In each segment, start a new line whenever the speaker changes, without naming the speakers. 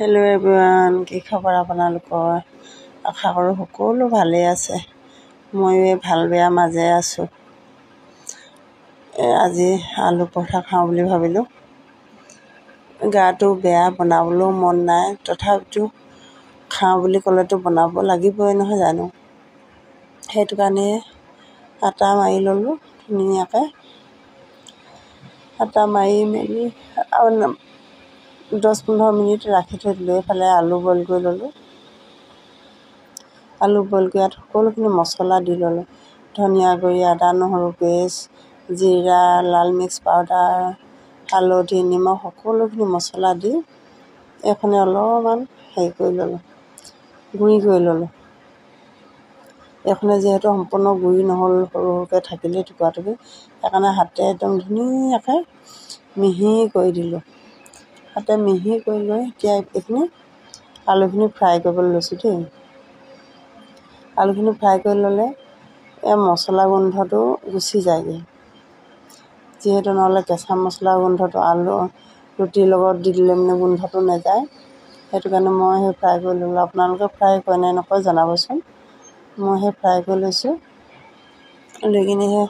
Hello' everyone, কি খবৰ আপোনালোকৰ? আশা কৰোঁ সকলো ভালেই আছে। ময়ো এই ভাল বেয়া মাজে আছোঁ। আজি আলু পৰঠা খাওঁ বুলি ভাবিলোঁ। গাটো বেয়া, বনাবলৈও মন নাই, তথাপিতো খাওঁ বুলি ক'লেতো বনাব লাগিবই নহয় জানো। সেইটো কাৰণে আটা মাৰি ল'লোঁ ধুনীয়াকৈ। আটা মাৰি মেলি আৰু 10-15 মিনিট ৰাখি থৈ দিলোঁ। এইফালে আলু বইল কৰি ল'লোঁ। আলু বইল কৰি ইয়াত সকলোখিনি মছলা দি ল'লোঁ। ধনিয়া গুড়ি, আদা নহৰু পেষ্ট, জিৰা, লাল মিক্স পাউডাৰ, হালধি, নিমখ সকলোখিনি মছলা দি এইখনে অলপমান হেৰি কৰি ল'লোঁ, গুড়ি কৰি ল'লোঁ। এইখনে যিহেতু সম্পূৰ্ণ গুড়ি নহ'ল, সৰু সৰুকৈ থাকিলেই টুকুৰা-টুকুৰি, সেইকাৰণে হাতেৰে একদম ধুনীয়াকৈ মিহি কৰি দিলোঁ। হাতে মিহি কৰি লৈ এতিয়া এইখিনি আলুখিনি ফ্ৰাই কৰিবলৈ লৈছোঁ দেই। আলুখিনি ফ্ৰাই কৰি ল'লে এই মছলা গোন্ধটো গুচি যায়গৈ, যিহেতু নহ'লে কেঁচা মছলা গোন্ধটো আলু ৰুটিৰ লগত দি দিলে মানে গোন্ধটো নাযায়। সেইটো কাৰণে মই সেই ফ্ৰাই কৰি ল'লোঁ। আপোনালোকে ফ্ৰাই কৰে নে নকৰে জনাবচোন। মই সেই ফ্ৰাই কৰি লৈছোঁ। লৈ কিনে সেই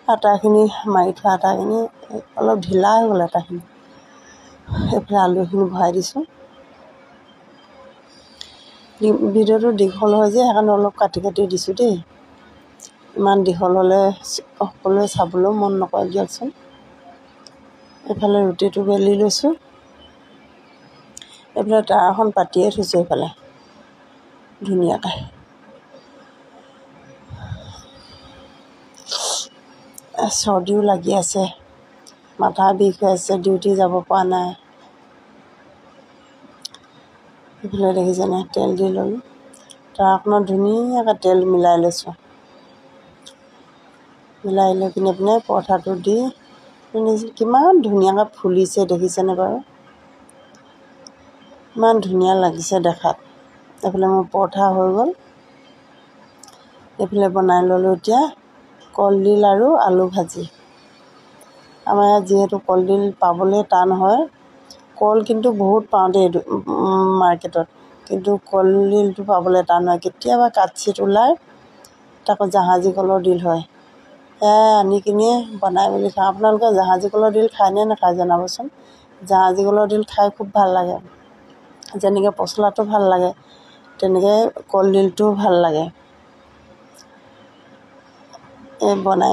আটাখিনি মাৰি থোৱা আটাখিনি অলপ ঢিলা হৈ গ'ল আটাখিনি। এইফালে আলুখিনি ভৰাই দিছোঁ। ভিডিঅ'টো দীঘল হয় যে সেইকাৰণে অলপ কাটি কাটি দিছোঁ দেই। ইমান দীঘল হ'লে সকলোৱে চাবলৈও মন নকৰে দিয়কচোন। এইফালে ৰুটিটো বেলি লৈছোঁ। এইফালে টাৱাখন পাতিয়ে থৈছোঁ এইফালে ধুনীয়াকৈ। চৰ্দিও লাগি আছে, মাথা বিষ হৈ আছে, ডিউটি যাব পৰা নাই। এইফালে দেখিছেনে তেল দি ল'লোঁ। টাৱাখনত ধুনীয়াকৈ তেল মিলাই লৈছোঁ। মিলাই লৈ পিনে পৰঠাটো দি কিমান ধুনীয়াকৈ ফুলিছে দেখিছেনে বাৰু? ইমান ধুনীয়া লাগিছে দেখাত। এইফালে মোৰ পৰঠা হৈ গ'ল। এইফালে বনাই ল'লোঁ এতিয়া কলডিল আৰু আলু ভাজি। আমাৰ ইয়াত যিহেতু কলডিল পাবলৈ টান হয়, কল কিন্তু বহুত পাওঁ দেই মাৰ্কেটত, কিন্তু কলডিলটো পাবলৈ টান হয়। কেতিয়াবা কাঠচিত ওলায়, তাকো জাহাজী কলৰ ডিল হয়। সেয়াই আনি কিনি বনাই মেলি খাওঁ। আপোনালোকে জাহাজী কলৰ ডিল খায়নে নাখায় জনাবচোন। জাহাজী কলৰ ডিল খাই খুব ভাল লাগে। যেনেকৈ পচলাটো ভাল লাগে, তেনেকৈ কলডিলটোও ভাল লাগে। এই বনাই